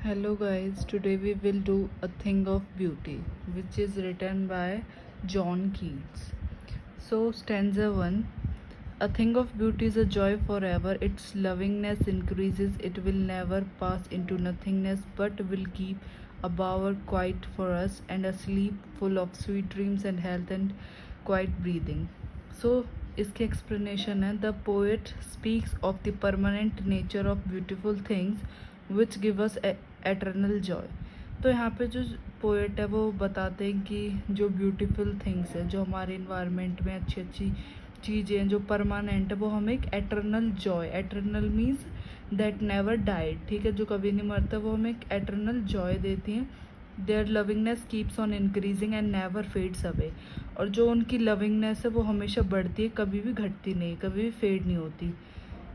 Hello guys, today we will do A Thing of Beauty, which is written by John Keats. So, stanza 1. A thing of beauty is a joy forever, its lovingness increases, it will never pass into nothingness, but will keep a bower quiet for us, and a sleep full of sweet dreams and health and quiet breathing. So, इसकी explanation है, the poet speaks of the permanent nature of beautiful things which give us eternal joy. तो यहाँ पे जो poet है वो बताते हैं कि जो ब्यूटीफुल थिंग्स है, जो हमारे इन्वायरमेंट में अच्छी अच्छी चीज़ें हैं, जो परमानेंट है, वो हमें एक eternal Joy, eternal means that never died, ठीक है, जो कभी नहीं मरता, वो हमें एक एटर्नल जॉय देती हैं. Their lovingness keeps on increasing and never fades away. और जो उनकी लविंगनेस है वो हमेशा बढ़ती है, कभी भी घटती नहीं, कभी भी फेड नहीं होती.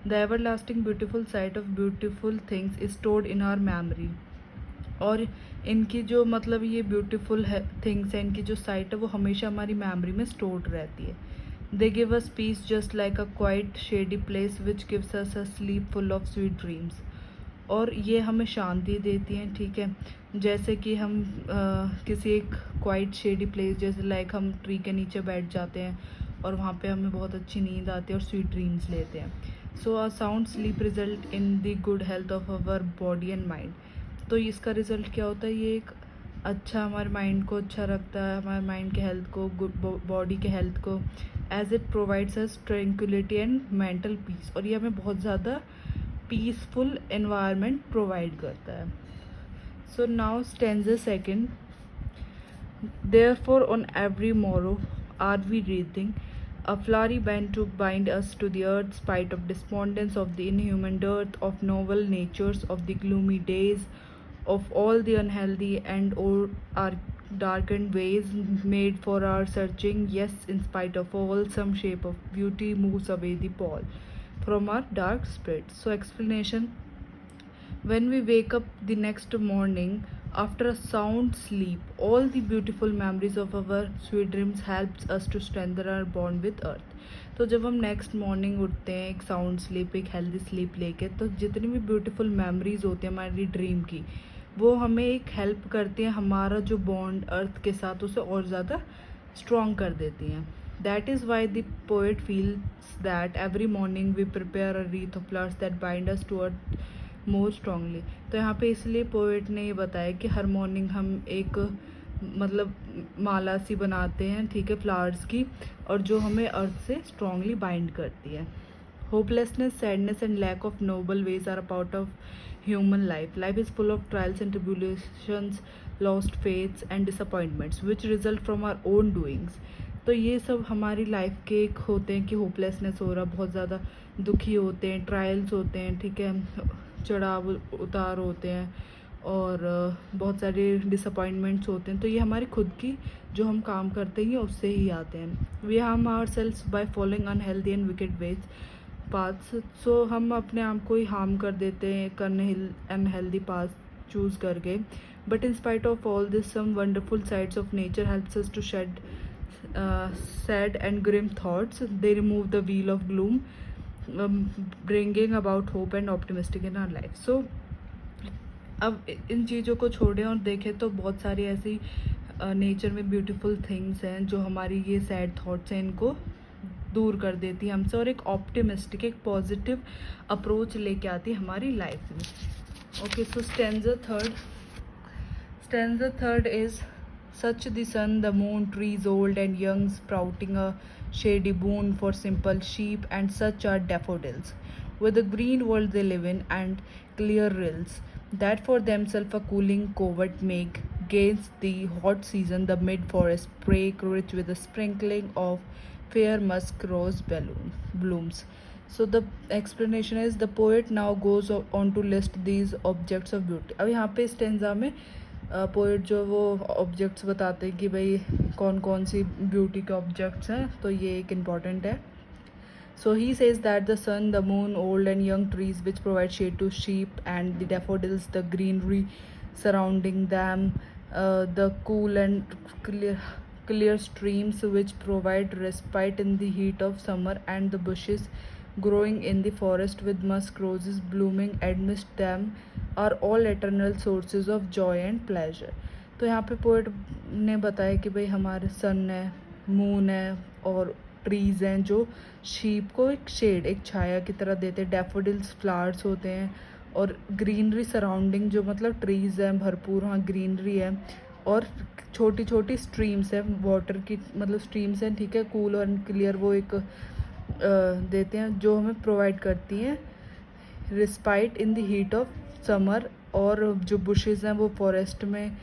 The everlasting beautiful sight of beautiful things is stored in our memory. और इनकी जो मतलब ये ब्यूटीफुल है थिंग्स है, इनकी जो साइट है वो हमेशा हमारी मेमोरी में स्टोर्ड रहती है. They give us piece just like a quite shady place which gives us a slip full of sweet dreams. और ये हमें शांति देती हैं, ठीक है, जैसे कि हम किसी एक क्वाइट शेडी प्लेस, जैसे लाइक हम ट्री के नीचे बैठ जाते हैं और वहाँ पे हमें बहुत अच्छी नींद आती है और स्वीट ड्रीम्स लेते हैं. So a sound sleep result in the good health of our body and mind. तो इसका रिज़ल्ट क्या होता है, ये एक अच्छा हमारे माइंड को अच्छा रखता है, हमारे माइंड के हेल्थ को, गुड बॉडी के हेल्थ को, as it provides us tranquility and mental peace. और ये हमें बहुत ज़्यादा पीसफुल एनवायरनमेंट प्रोवाइड करता है. So now stanza second. Therefore, on every morrow are we breathing, a flowery band to bind us to the earth, spite of despondence of the inhuman dearth, of novel natures, of the gloomy days, of all the unhealthy and or our darkened ways made for our searching. Yes, in spite of all, some shape of beauty moves away the pall from our dark spirits. So, explanation. When we wake up the next morning after a sound sleep, all the beautiful memories of our sweet dreams helps us to strengthen our bond with earth. तो जब हम next morning उठते हैं एक sound sleep, एक healthy sleep लेके, तो जितनी भी ब्यूटीफुल मेमोरीज होती हैं हमारी ड्रीम की, वो हमें एक हेल्प करती हैं, हमारा जो बॉन्ड अर्थ के साथ उसे और ज़्यादा स्ट्रॉन्ग कर देती हैं. That is why the poet feels that every morning we prepare a wreath of flowers that bind us to earth more strongly. तो यहाँ पे इसलिए पोएट ने ये बताया कि हर मॉर्निंग हम एक मतलब माला सी बनाते हैं, ठीक है, फ्लावर्स की, और जो हमें अर्थ से स्ट्रांगली बाइंड करती है. Hopelessness, sadness and lack of noble ways are a part of human life. Life is full of trials and tribulations, lost faiths and disappointments which result from our own doings. तो ये सब हमारी life के एक होते हैं कि hopelessness हो रहा, बहुत ज़्यादा दुखी होते हैं, ट्रायल्स होते हैं, ठीक है, चढ़ाव उतार होते हैं, और बहुत सारे डिसअपॉइंटमेंट्स होते हैं. तो ये हमारी खुद की जो हम काम करते हैं उससे ही आते हैं. We harm our selves by following unhealthy and wicked ways paths. सो हम अपने आप को ही हार्म कर देते हैं एक अनहेल्दी पाथ चूज़ करके. But in spite of all this some wonderful sides of nature helps us to shed sad and grim thoughts. They remove the veil of gloom, bringing about hope and optimistic in our life. So अब इन चीज़ों को छोड़ें और देखें तो बहुत सारी ऐसी नेचर में ब्यूटीफुल थिंग्स हैं जो हमारी ये सैड थॉट्स हैं इनको दूर कर देती है हमसे, और एक ऑप्टिमिस्टिक, एक पॉजिटिव अप्रोच लेके आती है हमारी लाइफ में. Okay, so stanza third is such the sun, the moon, trees old and young, sprouting a shady boon for simple sheep, and such are daffodils, with the green world they live in, and clear rills, that for themselves a cooling covert make, gainst the hot season the mid-forest break, rich with a sprinkling of fair musk rose blooms. So the explanation is, the poet now goes on to list these objects of beauty. अब यहाँ पे stanza में poet जो वो objects बताते हैं कि भाई कौन कौन सी ब्यूटी के ऑब्जेक्ट्स हैं, तो ये एक इम्पॉर्टेंट है. So he says that the sun, the moon, old and young trees which provide shade to sheep, and the daffodils, the greenery surrounding them, the cool and clear streams which provide respite in the heat of summer, and the bushes growing in the forest with musk roses blooming amidst them are all eternal sources of joy and pleasure. तो यहाँ पे poet ने बताया कि भाई हमारे सन है, moon है और ट्रीज़ हैं जो शीप को एक शेड, एक छाया की तरह देते हैं. डैफोडिल्स फ्लावर्स होते हैं और ग्रीनरी सराउंडिंग, जो मतलब ट्रीज़ हैं भरपूर, हाँ ग्रीनरी है. और छोटी छोटी स्ट्रीम्स हैं वाटर की, मतलब स्ट्रीम्स हैं, ठीक है, कूल और क्लियर, वो एक देते हैं जो हमें प्रोवाइड करती हैं respite in the heat of summer. और जो बुशेस हैं वो फॉरेस्ट में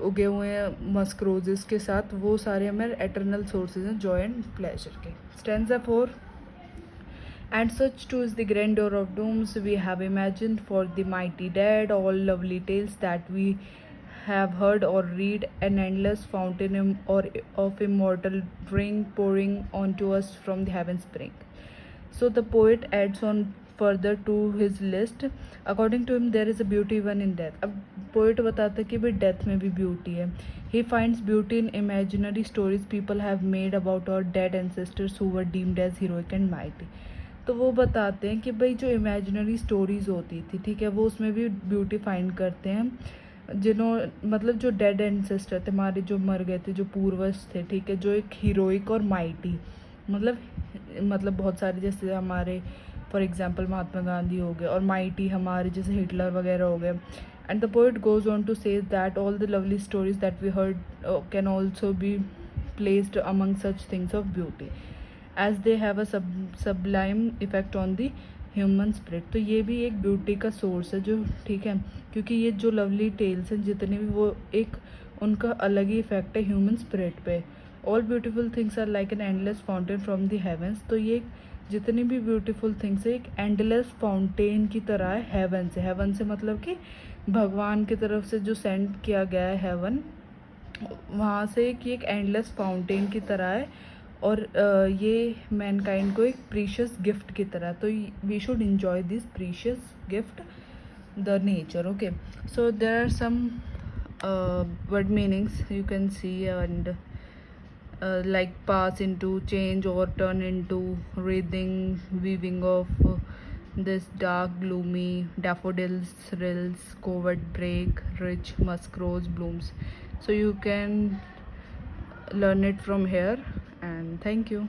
उगे हुए हैं मस्क रोजेस के साथ, वो सारे हमारे एटर्नल सोर्सेज हैं जॉय एंड प्लेजर के. Stanza 4. And such too is the grandeur of dooms we have imagined for the mighty dead, all lovely tales that we have heard or read, an endless fountain or of immortal drink pouring onto us from the heaven spring. So the poet adds on further to his list. According to him, there is a beauty even in death. अब poet बताता है कि भाई death में भी beauty है. He finds beauty in imaginary stories people have made about our dead ancestors who were deemed as heroic and mighty. तो वो बताते हैं कि भाई जो इमेजिनरी स्टोरीज़ होती थी, ठीक है, वो उसमें भी ब्यूटी फाइंड करते हैं. मतलब जो डेड एंसेस्टर थे हमारे, जो मर गए थे, जो पूर्वज थे, ठीक है, जो एक हीरोइक और माइटी, मतलब बहुत सारे, जैसे हमारे फॉर एग्जांपल महात्मा गांधी हो गए, और माइटी हमारे जैसे हिटलर वगैरह हो गए. And the poet goes on to say that all the lovely stories that we heard can also be placed among such things of beauty as they have a sublime effect on the human spirit. तो ये भी एक beauty का source है जो, ठीक है, क्योंकि ये जो लवली टेल्स हैं जितने भी, वो एक उनका अलग ही इफेक्ट है ह्यूमन स्पिरिट पे. All beautiful things are like an endless fountain from the heavens. तो ये जितनी भी ब्यूटीफुल थिंग्स है एक एंडलेस फाउंटेन की तरह है हेवन से. हेवन से मतलब कि भगवान की तरफ से जो सेंड किया गया है हेवन, वहाँ से कि एक एंडलेस फाउंटेन की तरह है. और ये मैनकाइंड को एक प्रीशियस गिफ्ट की तरह. तो we should enjoy this precious gift, the nature. Okay, so there are some word meanings you can see, and like pass into, change or turn into, wreathing, weaving of this dark gloomy, daffodils, rills, covert break, rich musk rose blooms. So you can learn it from here, and thank you.